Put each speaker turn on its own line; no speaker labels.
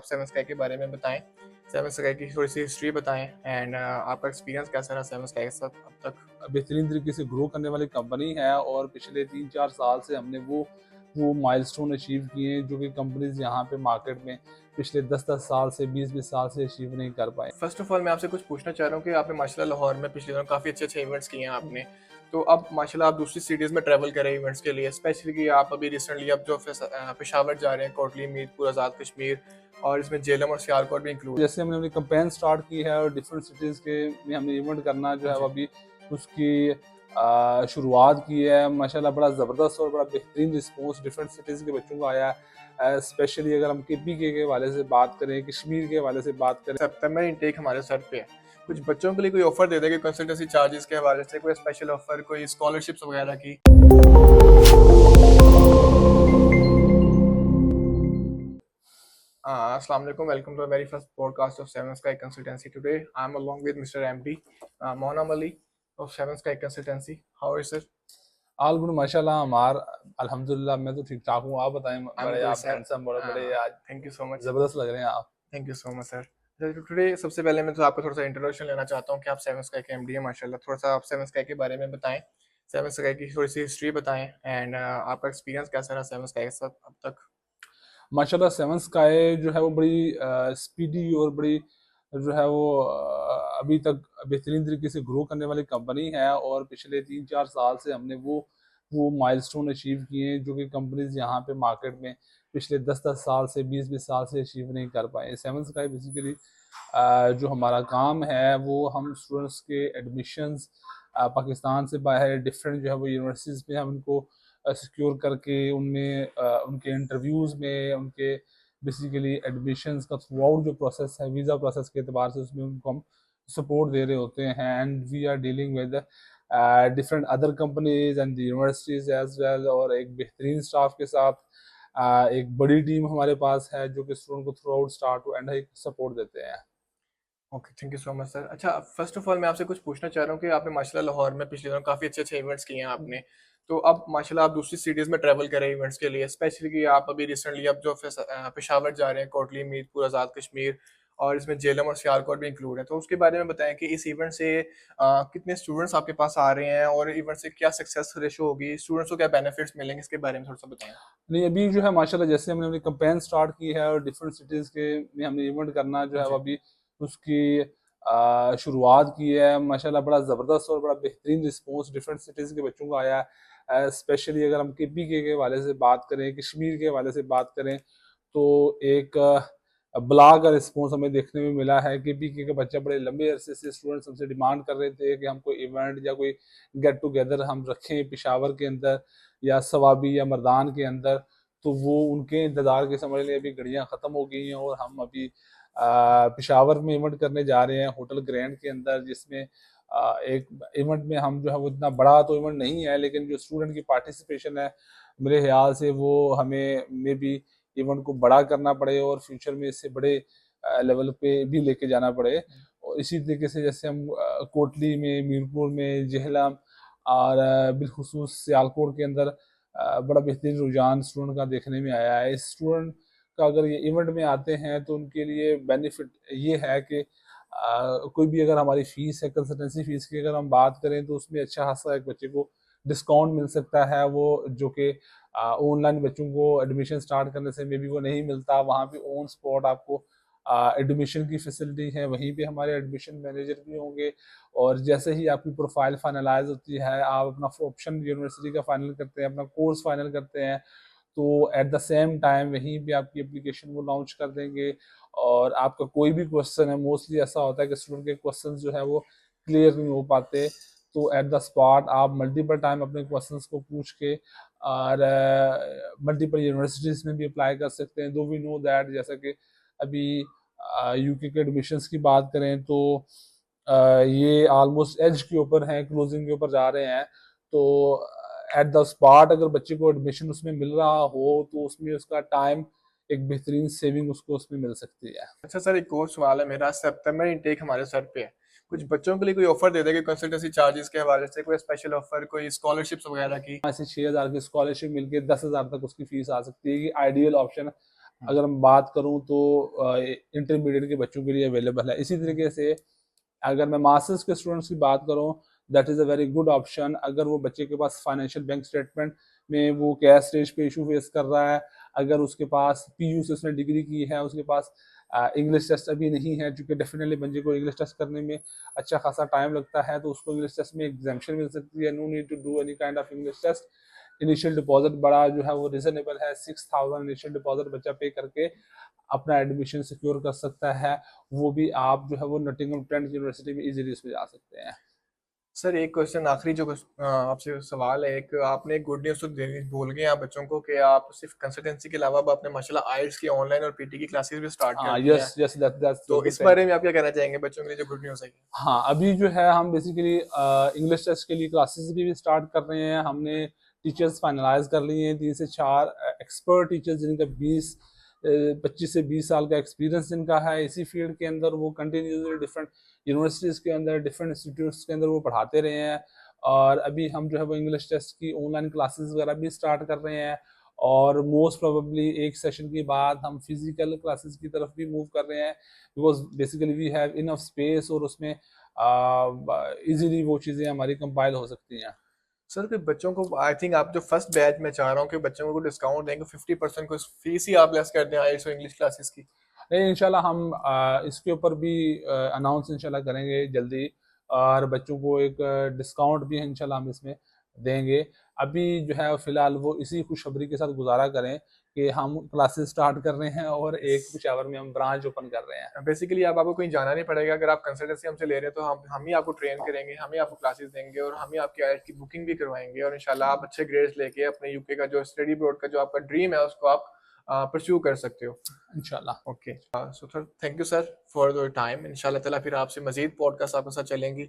Seven sky के बारे में बताएं, सेवन स्काई की थोड़ी सी हिस्ट्री बताएं एंड आपका एक्सपीरियंस कैसा रहा सेवन स्काई के साथ अब तक।
बेहतरीन तरीके से ग्रो करने वाली कंपनी है और पिछले 3-4 साल से हमने वो माइलस्टोन अचीव किए हैं जो कि कंपनीज यहाँ पे मार्केट में पिछले 10-10 साल से 20-20 साल से अचीव नहीं कर पाए।
फर्स्ट ऑफ ऑल मैं आपसे कुछ पूछना चाह रहा हूँ कि आपने माशाल्लाह लाहौर में पिछले दिनों काफ़ी अच्छे अच्छे इवेंट्स किए हैं आपने, तो अब माशाल्लाह आप दूसरी सिटीज़ में ट्रैवल कर रहे हैं इवेंट्स के लिए, स्पेशली कि आप अभी रिसेंटली अब जो पेशावर जा रहे हैं, कोटली मीरपुर आज़ाद कश्मीर, और इसमें जेलम और सियालकोट भी इंक्लूड।
जैसे हमने अपनी कैंपेन स्टार्ट की है और डिफरेंट सिटीज़ के में हमने इवेंट करना जो है वो अभी उसकी शुरुआत की है। माशाल्लाह बड़ा ज़बरदस्त और बड़ा बेहतरीन रिस्पॉन्स डिफरेंट सिटीज़ के बच्चों का आया है। स्पेशली अगर हम KPK के हवाले से बात करें, कश्मीर के हवाले से बात करें,
सितंबर इनटेक हमारे सर पे है, कुछ बच्चों के लिए कोई ऑफर दे देंगे कंसल्टेंसी चार्जेस के हवाले से, कोई स्पेशल ऑफर, कोई स्कॉलरशिप्स वगैरह की। अस्सलाम वालेकुम, welcome to very first podcast of Seven Sky Consultancy. Today I am along with mister MD Mohanam Ali of Seven Sky Consultancy. How is it?
All good माशाल्लाह। हमार अल्हम्दुलिल्लाह मैं तो ठीक ठाक हूँ। आप बताएं, बड़े आप
सर,
हैंडसम, बड़े आज
थैंक यू सो मच,
जबरदस्त लग रहे हैं आप।
Thank you so much sir. Today सबसे पहले मैं तो आपको थोड़ा सा इंट्रोडक्शन लेना चाहता हूँ कि आप सेवन स्काई के MD हैं माशाल्लाह। थोड़ा सा आप सेवन स्काई के बारे में बताएं, सेवन स्काई की थोड़ी सी हिस्ट्री बताएं एंड आपका एक्सपीरियंस कैसा रहा सेवन स्काई के साथ अब तक।
माशाल्लाह सेवन स्काई जो है वो बड़ी स्पीडी और बड़ी जो है वो अभी तक बेहतरीन तरीके से ग्रो करने वाली कंपनी है और पिछले 3-4 साल से हमने वो माइलस्टोन अचीव किए हैं जो कि कंपनीज यहाँ पे मार्केट में पिछले 10-10 साल से 20-20 साल से अचीव नहीं कर पाए। सेवन स्काई बेसिकली जो हमारा काम है वो हम स्टूडेंट्स के एडमिशन्स पाकिस्तान से बाहर डिफरेंट जो है वो यूनिवर्सिटीज़ में हम उनको सिक्योर करके उनमें उनके इंटरव्यूज़ में उनके बेसिकली एडमिशन्स का थ्रू आउट जो प्रोसेस है वीज़ा प्रोसेस के अतबार से उसमें उनको हम सपोर्ट दे रहे होते हैं। And we are dealing with different other companies and universities as well, और एक बेहतरीन स्टाफ के साथ एक बड़ी टीम हमारे पास है जो कि स्टूडेंट को throughout start to end एक सपोर्ट देते हैं।
Okay, thank you so much sir. अच्छा, फर्स्ट ऑफ ऑल मैं आपसे कुछ पूछना चाह रहा हूँ कि आपने माशाल्लाह लाहौर में पिछले दिनों काफ़ी अच्छे अच्छे इवेंट्स किए हैं आपने, तो अब माशाल्लाह आप दूसरी सिटीज़ में ट्रैवल कर रहे हैं इवेंट्स के लिए, स्पेशली कि आप अभी रिसेंटली अब जो पेशावर जा रहे हैं, कोटली मीरपुर आज़ाद कश्मीर, और इसमें जेलम और सियालकोट भी इंक्लूड है, तो उसके बारे में बताएं कि इस इवेंट से कितने स्टूडेंट्स आपके पास आ रहे हैं और इवेंट से क्या सक्सेस रेशो होगी, स्टूडेंट्स को क्या बेनिफिट्स मिलेंगे, इसके बारे में थोड़ा सा बताएं।
नहीं, अभी जो है माशाल्लाह जैसे हमने अपनी कैंपेन स्टार्ट की है और डिफरेंट सिटीज़ के में हमने इवेंट करना जो है वो अभी उसकी शुरुआत की है। माशाल्लाह बड़ा ज़बरदस्त और बड़ा बेहतरीन रिस्पॉन्स डिफरेंट सिटीज़ के बच्चों का आया है। स्पेशली अगर हम KPK के हवाले से बात करें, कश्मीर के हवाले से बात करें, तो एक बला का रिस्पॉन्स हमें देखने में मिला है। KPK के बच्चे बड़े लंबे अरसे से स्टूडेंट्स हमसे डिमांड कर रहे थे कि हम कोई इवेंट या कोई गेट टुगेदर हम रखें पेशावर के अंदर या सवाबी या मर्दान के अंदर, तो वो उनके इंतज़ार के समझ लें अभी घड़ियाँ ख़त्म हो गई हैं और हम अभी पेशावर में इवेंट करने जा रहे हैं होटल ग्रैंड के अंदर, जिसमें एक इवेंट में हम जो है वो इतना बड़ा तो इवेंट नहीं है लेकिन जो स्टूडेंट की पार्टिसिपेशन है मेरे ख्याल से वो हमें मे बी इवेंट को बड़ा करना पड़े और फ्यूचर में इससे बड़े लेवल पे भी लेके जाना पड़े। और इसी तरीके से जैसे हम कोटली में, मीरपुर में, जहलम और बिलखुसूस सियालकोट के अंदर बड़ा बेहतरीन रुझान स्टूडेंट का देखने में आया है। इस स्टूडेंट का अगर ये इवेंट में आते हैं तो उनके लिए बेनिफिट ये है कि कोई भी अगर हमारी फ़ीस है, कंसल्टेंसी फ़ीस की अगर हम बात करें तो उसमें अच्छा खासा एक बच्चे को डिस्काउंट मिल सकता है, वो जो कि ऑनलाइन बच्चों को एडमिशन स्टार्ट करने से मे बी वो नहीं मिलता। वहाँ पे ऑन स्पॉट आपको एडमिशन की फैसिलिटी है, वहीं पे हमारे एडमिशन मैनेजर भी होंगे, और जैसे ही आपकी प्रोफाइल फाइनलाइज होती है, आप अपना ऑप्शन यूनिवर्सिटी का फाइनल करते हैं, अपना कोर्स फाइनल करते हैं, तो एट द सेम टाइम वहीं पे आपकी एप्लीकेशन वो लॉन्च कर देंगे। और आपका कोई भी क्वेश्चन है, मोस्टली ऐसा होता है कि स्टूडेंट के क्वेश्चन जो है वो क्लियर नहीं हो पाते, तो एट द स्पॉट आप मल्टीपल टाइम अपने क्वेश्चंस को पूछ के और मल्टीपल यूनिवर्सिटीज़ में भी अप्लाई कर सकते हैं। दो वी नो दैट जैसा कि अभी UK के एडमिशन्स की बात करें तो ये ऑलमोस्ट एज के ऊपर हैं, क्लोजिंग के ऊपर जा रहे हैं, तो एट द स्पॉट अगर बच्चे को एडमिशन उसमें मिल रहा हो तो उसमें उसका टाइम एक बेहतरीन सेविंग उसको उसमें मिल सकती है।
अच्छा सर, एक और सवाल है मेरा, सितंबर इनटेक हमारे सर पे है, कुछ बच्चों के लिए कोई ऑफर दे देंगे कंसल्टेंसी चार्जेस के हवाले से, कोई स्पेशल ऑफर, कोई स्कॉलरशिप्स वगैरह की।
ऐसे 6,000 की स्कॉलरशिप मिलके 10,000 तक उसकी फीस आ सकती है कि आइडियल ऑप्शन अगर मैं बात करूं तो इंटरमीडिएट के बच्चों के लिए अवेलेबल है। इसी तरीके से अगर मैं मास्टर्स के स्टूडेंट्स की बात करूं, that is a very good option. अगर वो बच्चे के पास फाइनेंशियल बैंक स्टेटमेंट में वो कैश स्टेज पे इशू फेस कर रहा है, अगर उसके पास पीयू से उसने डिग्री की है, उसके पास इंग्लिश टेस्ट अभी नहीं है, क्योंकि डेफिनेटली बच्चे को इंग्लिश टेस्ट करने में अच्छा खासा टाइम लगता है, तो उसको इंग्लिश टेस्ट में एग्जाम्पशन मिल सकती है। No need to do any kind of English test. Initial deposit बड़ा जो है वो रिजनेबल है, 6,000 इनिशियल डिपॉजिट बच्चा पे करके अपना एडमिशन सिक्योर कर सकता है। वो भी आप जो है वो नॉटिंघम ट्रेंट यूनिवर्सिटी में इजीली उसमें जा सकते हैं।
सर एक क्वेश्चन आखिरी जो आपसे सवाल है, एक आपने गुड न्यूज़ तो देनी भूल गए आप बच्चों को कि आप सिर्फ कंसल्टेंसी के अलावा अब आपने माशाल्लाह आईएलटीएस की ऑनलाइन और पीटी की क्लासेस भी स्टार्ट कर
हाँ,
दी हैं।
यस यस, दैट्स
तो
गुड
इस
थिंग।
बारे में आप क्या कहना चाहेंगे बच्चों के लिए जो गुड न्यूज़ है?
हाँ, अभी जो है हम बेसिकली इंग्लिश टेस्ट के लिए क्लासेस भी स्टार्ट कर रहे हैं। हमने टीचर्स फाइनलाइज कर लिए हैं, 3 से 4 एक्सपर्ट टीचर्स जिनका 25 से 20 साल का एक्सपीरियंस जिनका है इसी फील्ड के अंदर। वो कंटिन्यूसली डिफरेंट यूनिवर्सिटीज़ के अंदर, डिफरेंट इंस्टीट्यूट्स के अंदर वो पढ़ाते रहे हैं। और अभी हम जो है वो इंग्लिश टेस्ट की ऑनलाइन क्लासेस वगैरह भी स्टार्ट कर रहे हैं। और मोस्ट प्रोबेबली एक सेशन के बाद हम फिजिकल क्लासेस की तरफ भी मूव कर रहे हैं, because basically we have enough space और उसमें इजीली वो चीज़ें हमारी कंपाइल हो सकती हैं।
सर फिर बच्चों को आई थिंक आप जो फर्स्ट बैच में चाह रहा हूँ कि बच्चों को डिस्काउंट देंगे, 50% को फीस ही आप लेस कर दें आईएलटीएस और इंग्लिश क्लासेस की।
नहीं, इंशाल्लाह हम इसके ऊपर भी अनाउंस इंशाल्लाह करेंगे जल्दी, और बच्चों को एक डिस्काउंट भी इंशाल्लाह हम इसमें देंगे। अभी जो है फिलहाल वो इसी खुशखबरी के साथ गुजारा करें कि हम क्लासेस स्टार्ट कर रहे हैं और एक पेशावर में हम ब्रांच ओपन कर रहे हैं।
बेसिकली अब आपको कहीं जाना नहीं पड़ेगा, अगर आप कंसल्टेंसी हमसे ले रहे हैं तो हम ही आपको ट्रेन करेंगे, हम ही आपको क्लासेस देंगे और हम ही आपकी आईएलटीएस की बुकिंग भी करवाएंगे और इंशाल्लाह आप अच्छे ग्रेड्स लेके अपने यूके का जो स्टडी अब्रॉड का जो आपका ड्रीम है उसको आप परस्यू कर सकते हो।
इंशाल्लाह।
Okay, so sir thank you sir for your time. इंशाल्लाह ताला फिर आपसे मजीद पॉडकास्ट आपके साथ चलेंगी।